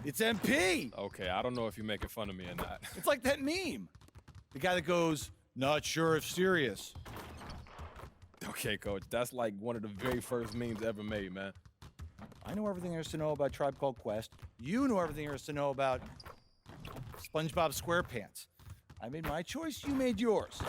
It's MP. Okay, I don't know if you're making fun of me or not. It's like that meme. The guy that goes, not sure if serious. Okay, Coach, that's like one of the very first memes ever made, man. I know everything there is to know about Tribe Called Quest. You know everything there is to know about SpongeBob SquarePants. I made my choice, you made yours.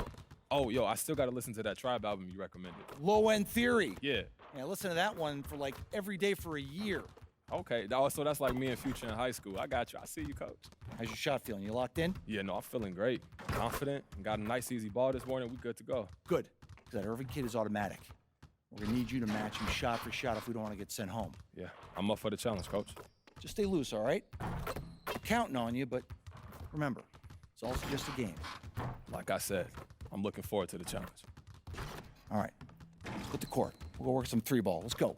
Oh, yo, I still got to listen to that Tribe album you recommended. Low End Theory. Yeah. Yeah, listen to that one for like every day for a year. Okay, so that's like me and Future in high school. I got you. I see you, Coach. How's your shot feeling? You locked in? Yeah, no, I'm feeling great. Confident. Got a nice, easy ball this morning. We good to go. Good, because that Irving kid is automatic. We're gonna need you to match him shot for shot if we don't want to get sent home. Yeah, I'm up for the challenge, Coach. Just stay loose, all right? Counting on you, but remember, it's also just a game. Like I said, I'm looking forward to the challenge. All right, let's hit the court. We'll go work some 3-ball. Let's go.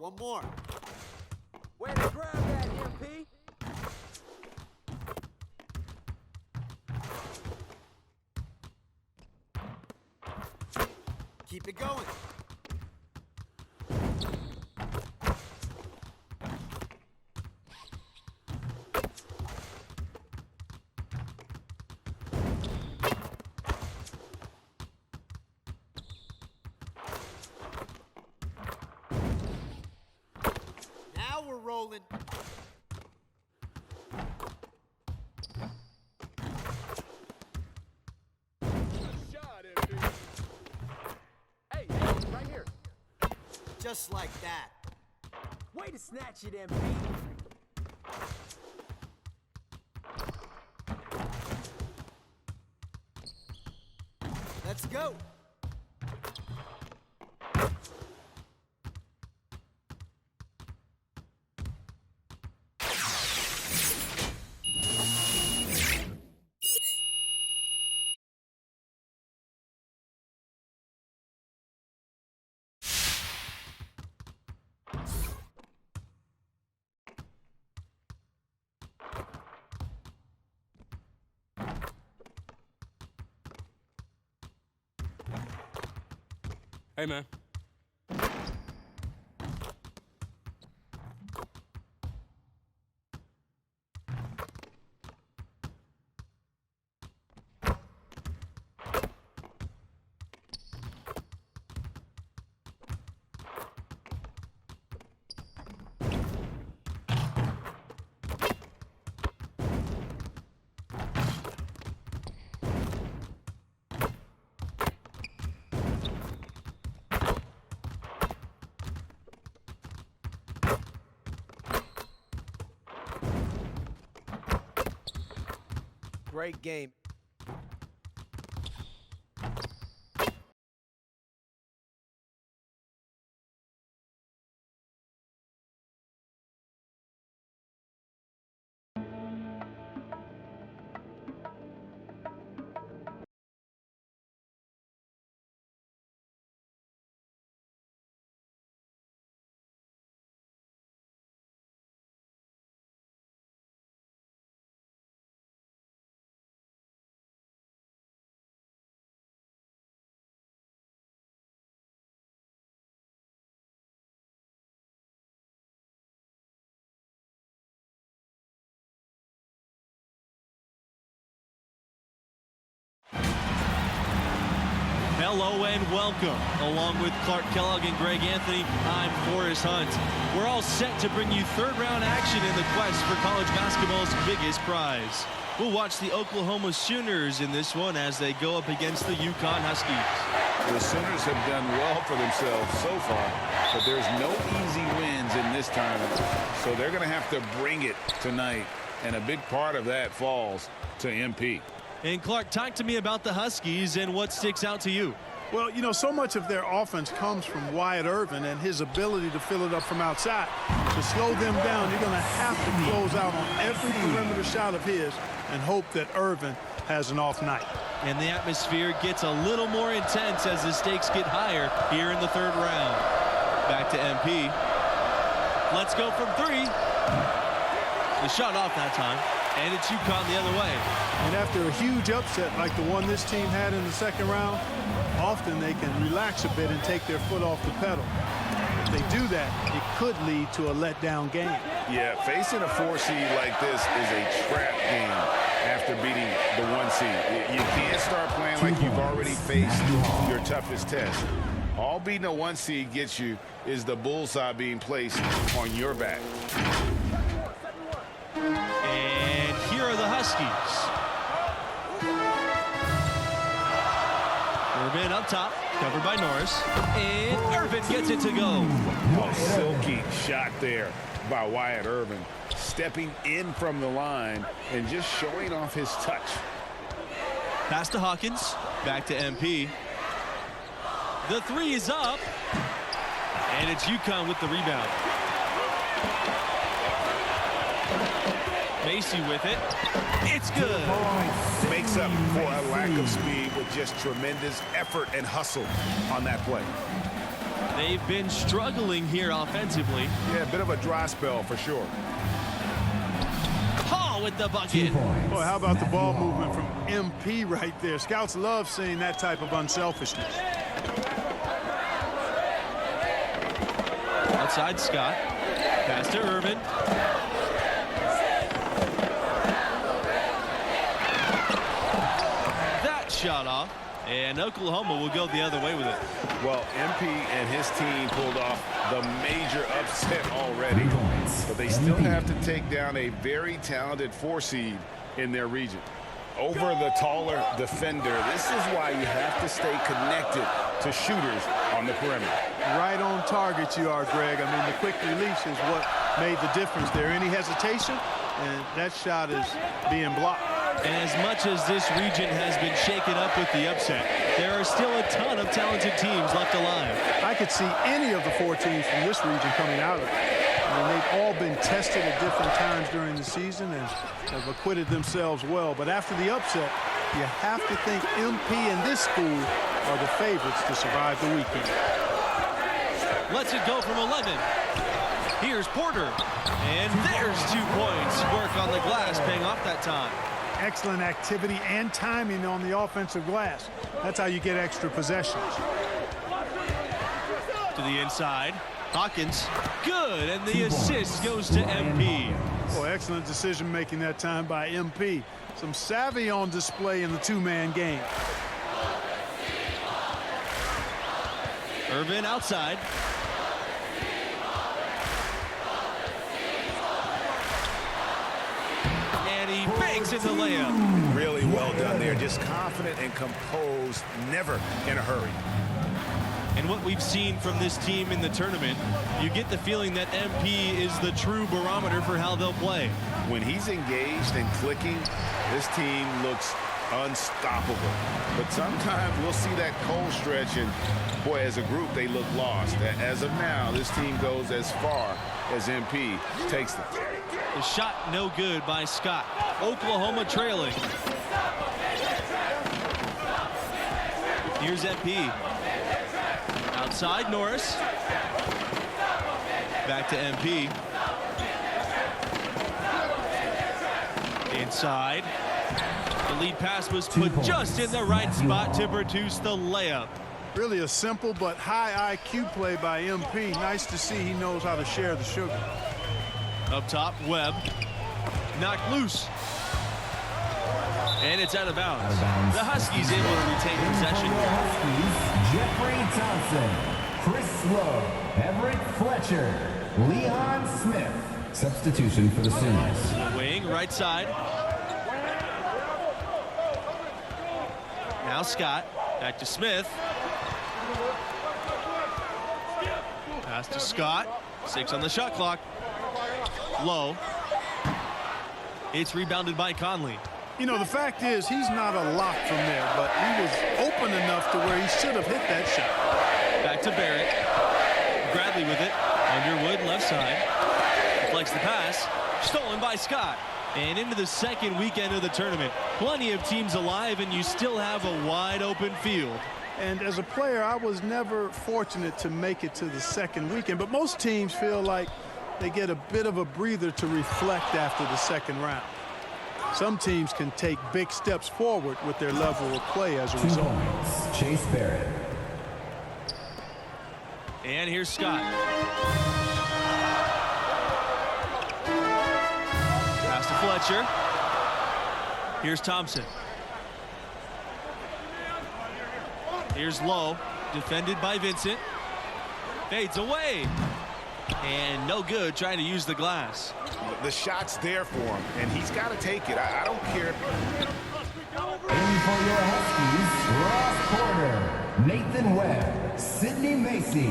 One more. Way to grab that, MP. Keep it going. Now we're rolling. Hey, right here. Just like that. Way to snatch it, MP. Let's go. Hey, man. Great game. Hello and welcome. Along with Clark Kellogg and Greg Anthony, I'm Forrest Hunt. We're all set to bring you third round action in the quest for college basketball's biggest prize. We'll watch the Oklahoma Sooners in this one as they go up against the Yukon Huskies. The Sooners have done well for themselves so far, but there's no easy wins in this tournament. So they're going to have to bring it tonight, and a big part of that falls to MP. And Clark, talk to me about the Huskies and what sticks out to you. Well, you know, so much of their offense comes from Wyatt Irvin and his ability to fill it up from outside. To slow them down, you're going to have to close out on every perimeter shot of his and hope that Irvin has an off night. And the atmosphere gets a little more intense as the stakes get higher here in the third round. Back to MP. Let's go from three. The shot off that time, and it's UConn the other way. And after a huge upset like the one this team had in the second round, often they can relax a bit and take their foot off the pedal. If they do that, it could lead to a letdown game. Yeah, facing a 4 seed like this is a trap game after beating the 1 seed. You can't start playing like you've already faced your toughest test. All beating a 1 seed gets you is the bullseye being placed on your back. And here are the Huskies. Irvin up top, covered by Norris. And Irvin gets it to go. A silky shot there by Wyatt Irvin, stepping in from the line and just showing off his touch. Pass to Hawkins, back to MP. The three is up, and it's UConn with the rebound. Macy with it. It's good. Makes up for a lack of speed with just tremendous effort and hustle on that play. They've been struggling here offensively. Yeah, a bit of a dry spell for sure. Hall with the bucket. Boy, how about the ball movement from MP right there? Scouts love seeing that type of unselfishness. Outside Scott. Pass to Irvin. That shot off. And Oklahoma will go the other way with it. Well, MP and his team pulled off the major upset already. But they still have to take down a very talented 4 seed in their region. Over the taller defender, this is why you have to stay connected to shooters on the perimeter. Right on target you are, Greg. I mean, the quick release is what made the difference there. Any hesitation, and that shot is being blocked. And as much as this region has been shaken up with the upset, there are still a ton of talented teams left alive. I could see any of the 4 teams from this region coming out of it. I mean, they've all been tested at different times during the season and have acquitted themselves well. But after the upset, you have to think MP and this school are the favorites to survive the weekend. Lets it go from 11. Here's Porter. And there's 2 points. Work on the glass paying off that time. Excellent activity and timing on the offensive glass. That's how you get extra possessions. To the inside. Hawkins. Good. And the assist goes to MP. Oh, excellent decision making that time by MP. Some savvy on display in the 2-man game. Irvin outside. And he banks in the layup. Really well done there. Just confident and composed, never in a hurry. And what we've seen from this team in the tournament, you get the feeling that MP is the true barometer for how they'll play. When he's engaged and clicking, this team looks unstoppable. But sometimes we'll see that cold stretch, and boy, as a group, they look lost. As of now, this team goes as far as MP takes them. The shot no good by Scott. Oklahoma trailing. Here's MP. Outside Norris. Back to MP. Inside. The lead pass was put just in the right spot to produce the layup. Really a simple but high IQ play by MP. Nice to see he knows how to share the sugar. Up top, Webb. Knocked loose. And it's out of bounds. The Huskies able to retain possession. Jeffrey Thompson, Chris Lowe, Everett Fletcher, Leon Smith. Substitution for the Sooners. Wing, right side. Now Scott, back to Smith. Pass to Scott, 6 on the shot clock. Low. It's rebounded by Conley. You know, the fact is he's not a lock from there, but he was open enough to where he should have hit that shot. Back to Barrett. Bradley with it. Underwood left side. Deflects the pass. Stolen by Scott. And into the second weekend of the tournament. Plenty of teams alive, and you still have a wide open field. And as a player, I was never fortunate to make it to the second weekend, but most teams feel like they get a bit of a breather to reflect after the second round. Some teams can take big steps forward with their level of play as a 2 result. points, Chase Barrett. And here's Scott. Pass to Fletcher. Here's Thompson. Here's Lowe, defended by Vincent. Fades away. And no good, trying to use the glass. The shot's there for him, and he's got to take it. I don't care. In for your Huskies, Ross Porter, Nathan Webb, Sidney Macy,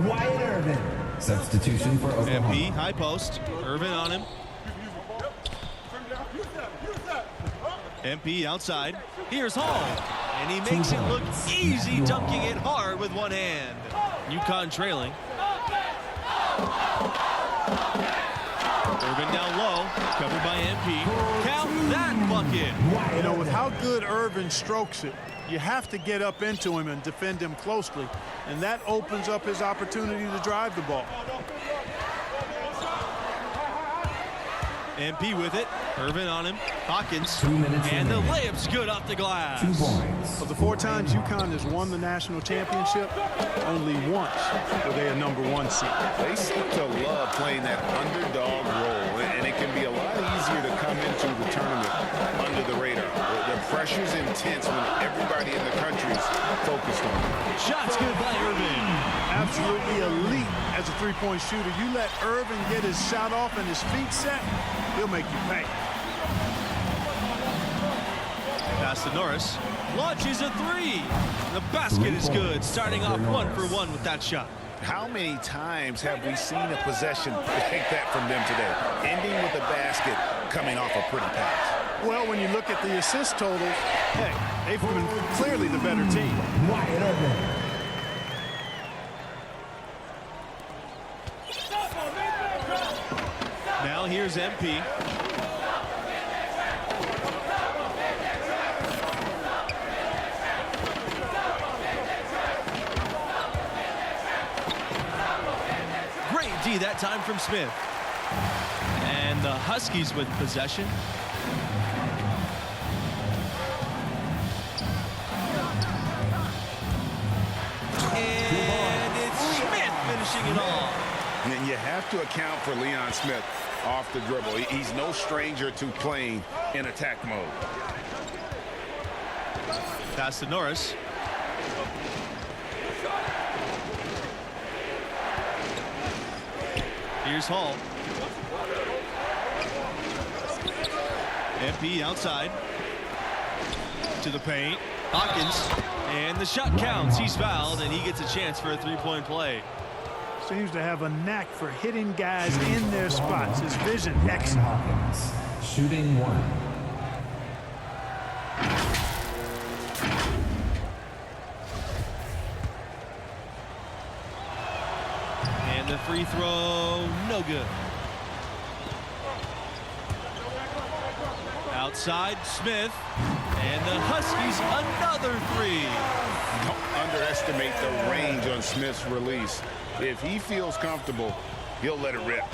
Wyatt Irvin. Substitution for Oklahoma. MP, high post. Irvin on him. MP outside. Here's Hall. And he makes it look easy, dunking it hard with one hand. UConn trailing. Irvin down low, covered by MP. Count that bucket. You know, with how good Irvin strokes it, you have to get up into him and defend him closely, and that opens up his opportunity to drive the ball. MP with it. Irvin on him. Hawkins. 2 minutes and the remaining. layup's good off the glass. 2 points. Of the 4 times UConn has won the national championship, only once were they a #1 seed. They seem to love playing that underdog role, and it can be a lot easier to come into the tournament under the radar. The pressure's intense when everybody in the country's focused on it. Shots good by Irvin. Absolutely elite as a three-point shooter. You let Irvin get his shot off and his feet set, he'll make you pay. Pass to Norris. Launches a 3. The basket is good. Starting off 1 for 1 with that shot. How many times have we seen a possession like that from them today? Ending with a basket, coming off a pretty pass. Well, when you look at the assist totals, hey, they've been clearly the better team. Wyatt Irvin. Now here's MP. Great D that time from Smith. And the Huskies with possession. And it's Smith finishing it off. And you have to account for Leon Smith off the dribble. He's no stranger to playing in attack mode. Pass to Norris. Here's Hall. MP outside. To the paint. Hawkins. And the shot counts. He's fouled, and he gets a chance for a three-point play. Seems to have a knack for hitting guys in their spots. His vision, Ryan excellent. Hawkins, shooting 1. And the free throw, no good. Outside, Smith. And the Huskies, another 3. Don't underestimate the range on Smith's release. If he feels comfortable, he'll let it rip.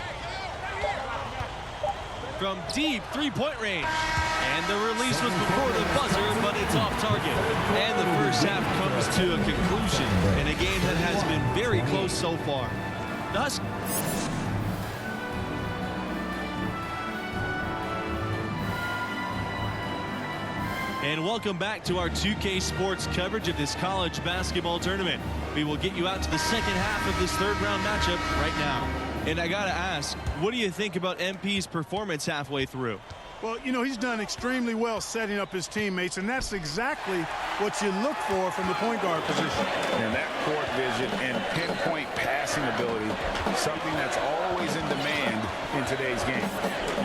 From deep three-point range. And the release was before the buzzer, but it's off target. And the first half comes to a conclusion in a game that has been very close so far. The Huskies. And welcome back to our 2K Sports coverage of this college basketball tournament. We will get you out to the second half of this third-round matchup right now. And I gotta ask, what do you think about MP's performance halfway through? Well, you know, he's done extremely well setting up his teammates, and that's exactly what you look for from the point guard position. And that court vision and pinpoint passing ability, something that's always in demand in today's game.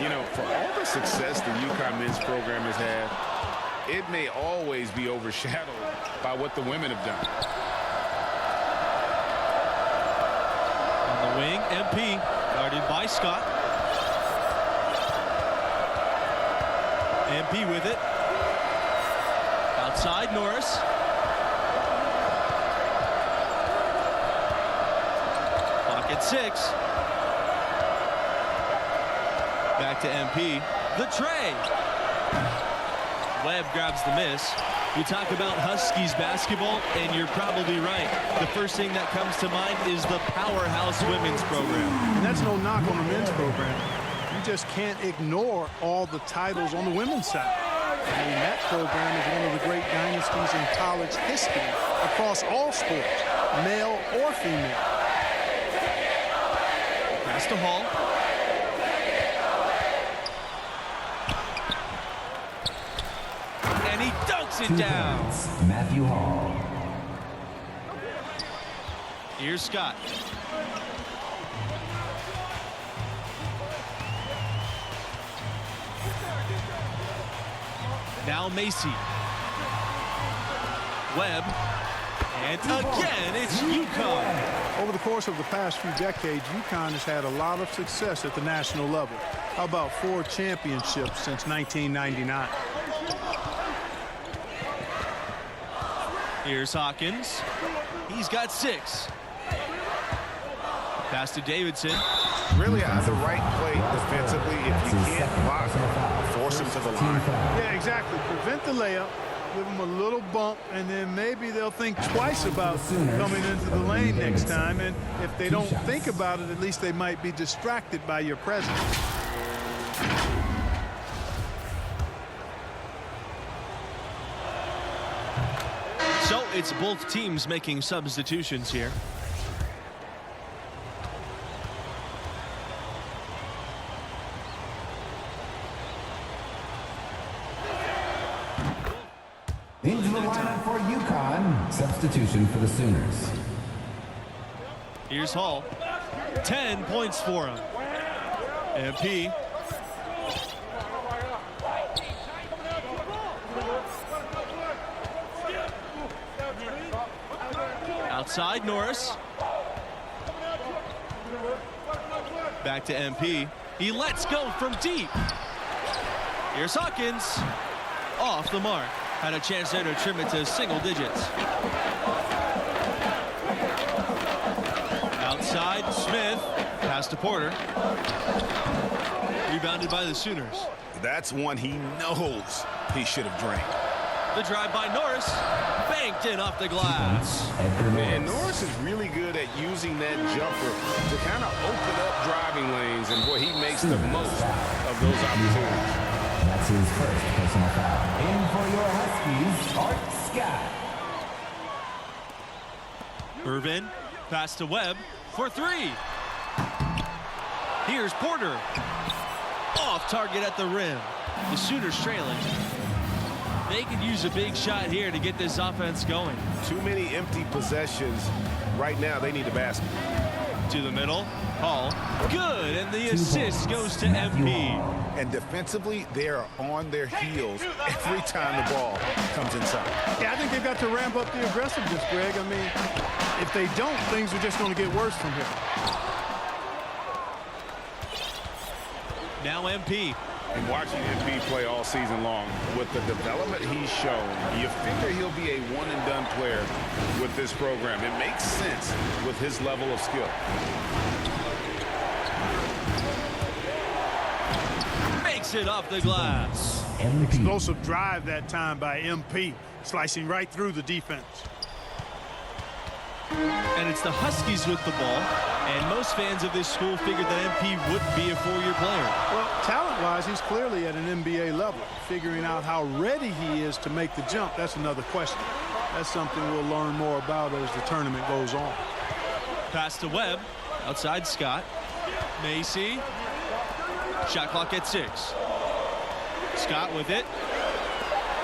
You know, for all the success the UConn men's program has had, it may always be overshadowed by what the women have done. On the wing, MP, guarded by Scott. MP with it. Outside, Norris. Clock at 6. Back to MP. The tray. Webb grabs the miss. You talk about Huskies basketball, and you're probably right. The first thing that comes to mind is the powerhouse women's program. And that's no knock on the men's program. You just can't ignore all the titles on the women's side. I mean, that program is one of the great dynasties in college history across all sports, male or female. Pass to Hall. And he dunks it 2 down. points, Matthew Hall. Here's Scott. Now Macy. Webb. And again, it's UConn. Over the course of the past few decades, UConn has had a lot of success at the national level. How about 4 championships since 1999? Here's Hawkins. He's got 6. Pass to Davidson. Really at the right play defensively. If you can't block, force him to the line. Yeah, exactly. Prevent the layup, give them a little bump, and then maybe they'll think twice about coming into the lane next time. And if they don't think about it, at least they might be distracted by your presence. So it's both teams making substitutions here. Into the lineup for UConn. Substitution for the Sooners. Here's Hall. 10 points for him. MP. Outside, Norris. Back to MP. He lets go from deep. Here's Hawkins. Off the mark. Had a chance there to trim it to single digits. Outside, Smith. Pass to Porter. Rebounded by the Sooners. That's one he knows he should have drained. The drive by Norris. Banked in off the glass. And Norris is really good at using that jumper to kind of open up driving lanes, and boy, he makes the most of those opportunities. That's his first personal foul. In for your Huskies, Art Scott. Irvin. Pass to Webb for 3. Here's Porter. Off target at the rim. The Sooners trailing. They could use a big shot here to get this offense going. Too many empty possessions. Right now, they need a basket. To the middle. Hall. Good. And the assist goes to MP. And defensively, they are on their heels every time the ball comes inside. Yeah, I think they've got to ramp up the aggressiveness, Greg. I mean, if they don't, things are just going to get worse from here. Now MP. And watching MP play all season long, with the development he's shown, you figure he'll be a one-and-done player with this program. It makes sense with his level of skill. Makes it off the glass. Explosive drive that time by MP, slicing right through the defense. And it's the Huskies with the ball. And most fans of this school figured that MP wouldn't be a 4-year player. Well, talent-wise, he's clearly at an NBA level. Figuring out how ready he is to make the jump, that's another question. That's something we'll learn more about as the tournament goes on. Pass to Webb. Outside Scott. Macy. Shot clock at 6. Scott with it.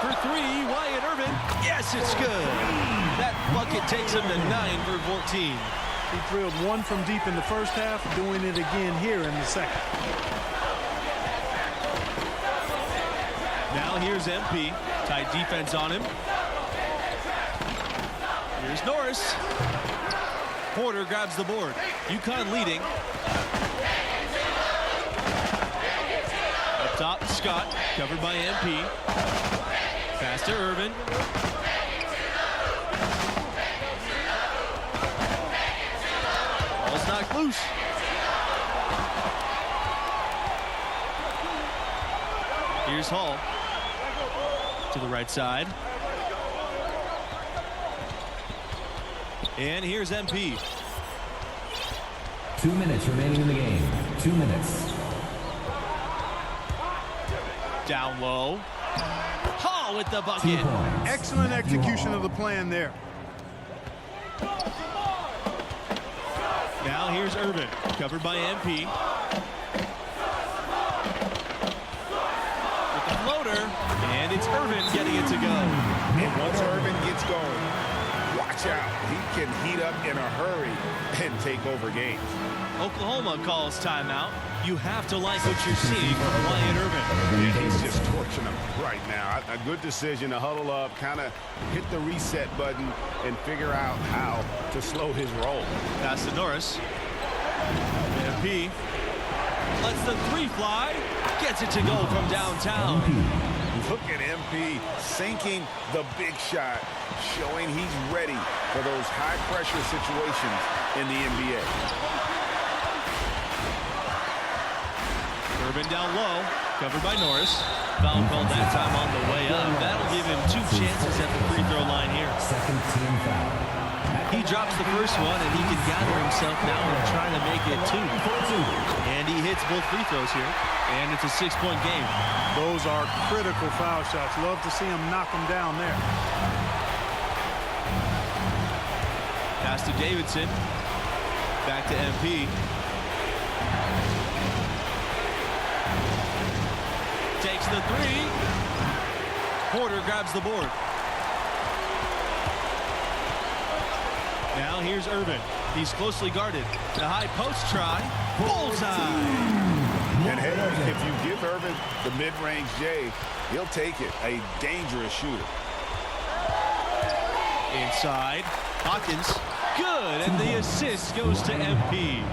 For three, Wyatt Irvin. Yes, it's good. That bucket takes him to 9 for 14. He drilled one from deep in the first half, doing it again here in the second. Now here's MP. Tight defense on him. Here's Norris. Porter grabs the board. UConn leading. Up top, Scott, covered by MP. Pass to Irvin. Ball's knocked loose. Here's Hall. To the right side. And here's MP. 2 minutes remaining in the game. 2 minutes. Down low. Hall with the 2 bucket. points. Excellent execution of the plan there. Now here's Irvin, covered by MP. With the floater, and it's Irvin getting it to go. And once Irvin gets going, watch out. He can heat up in a hurry and take over games. Oklahoma calls timeout. You have to like what you're seeing from Wyatt Irvin. Yeah, he's just torching them right now. A good decision to huddle up, kind of hit the reset button, and figure out how to slow his roll. Pass to Norris. MP lets the three fly. Gets it to go from downtown. Look at MP sinking the big shot, showing he's ready for those high-pressure situations in the NBA. Irvin down low, covered by Norris. Foul called that time on the way up. That'll give him 2 chances at the free throw line here. Second team foul. He drops the first one, and he can gather himself now and try to make it 2. And he hits both free throws here, and it's a 6-point game. Those are critical foul shots. Love to see him knock them down there. Pass to Davidson. Back to MP. Takes the three. Porter grabs the board. Now here's Irvin. He's closely guarded. The high post try. Bullseye. And hey, if you give Irvin the mid-range J, he'll take it. A dangerous shooter. Inside. Hawkins. Good. And the assist goes to MP.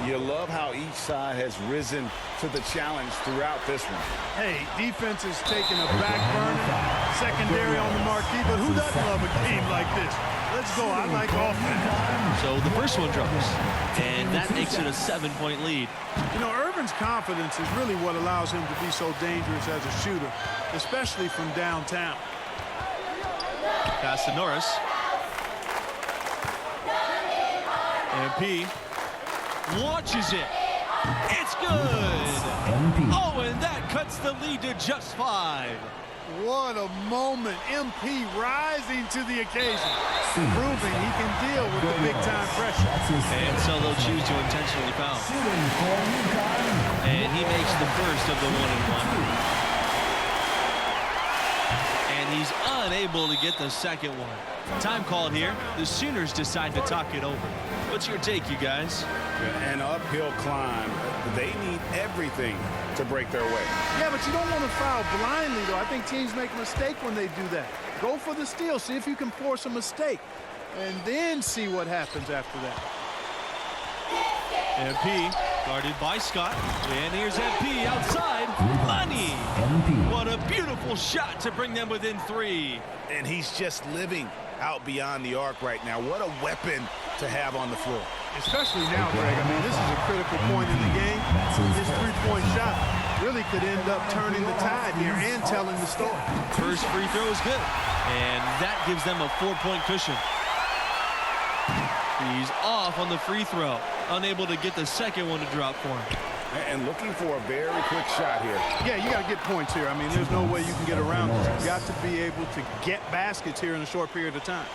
You love how each side has risen to the challenge throughout this one. Hey, defense is taking a back burner, secondary on the marquee, but who doesn't love a game like this? Let's go. I like offense. So the first one drops, and that makes it a 7-point lead. You know, Irvin's confidence is really what allows him to be so dangerous as a shooter, especially from downtown. Pass to Norris. MP launches it. It's good. Oh, and that cuts the lead to just 5. What a moment. MP rising to the occasion, proving he can deal with the big-time pressure. And so they'll choose to intentionally foul. And he makes the first of the 1-and-1. And he's unable to get the second one. Time called here. The Sooners decide to talk it over. What's your take, you guys? An uphill climb. They need everything to break their way. Yeah, but you don't want to foul blindly, though. I think teams make a mistake when they do that. Go for the steal. See if you can force a mistake, and then see what happens after that. MP guarded by Scott. And here's MP outside. Money. What a beautiful shot to bring them within 3. And he's just living out beyond the arc right now. What a weapon to have on the floor. Especially now, Greg. I mean, this is a critical point in the game. His three-point shot really could end up turning the tide here and telling the story. First free throw is good. And that gives them a 4-point cushion. He's off on the free throw. Unable to get the second one to drop for him. And looking for a very quick shot here. Yeah, you got to get points here. I mean, there's no way you can get around this. You've got to be able to get baskets here in a short period of time.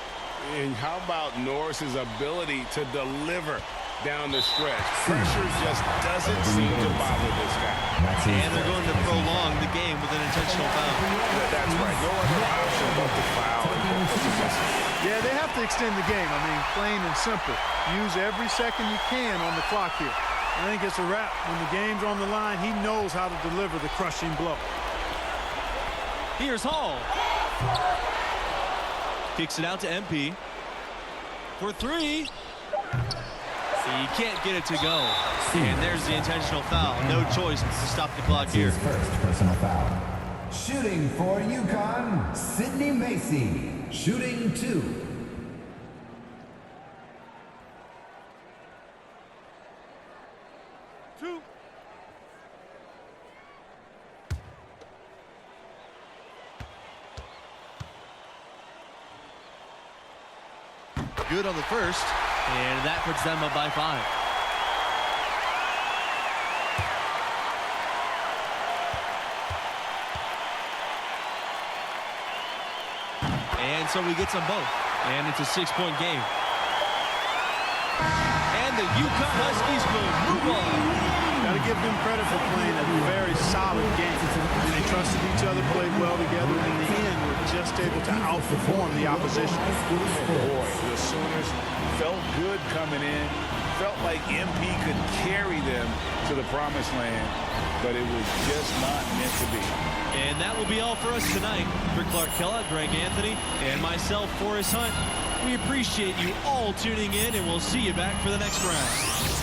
And how about Norris's ability to deliver down the stretch? Pressure just doesn't seem to bother this guy. And they're going to prolong the game with an intentional foul. That's right. No other option but to foul. Yeah, they have to extend the game. I mean, plain and simple. Use every second you can on the clock here. I think it's a wrap. When the game's on the line, he knows how to deliver the crushing blow. Here's Hall. Kicks it out to MP. For three. He can't get it to go. And there's the intentional foul. No choice but to stop the clock here. First personal foul. Shooting for UConn, Sidney Macy. Shooting 2. Good on the first, and that puts them up by 5. And so we get them both, and it's a 6-point game. And the UConn Huskies will move on. Got to give them credit for playing a very solid game. They trusted each other, played well together, and in the end were just able to outperform the opposition. Boy, the Sooners felt good coming in. Felt like MP could carry them to the promised land, but it was just not meant to be. And that will be all for us tonight. For Clark Kellogg, Greg Anthony, and myself, Forrest Hunt, we appreciate you all tuning in, and we'll see you back for the next round.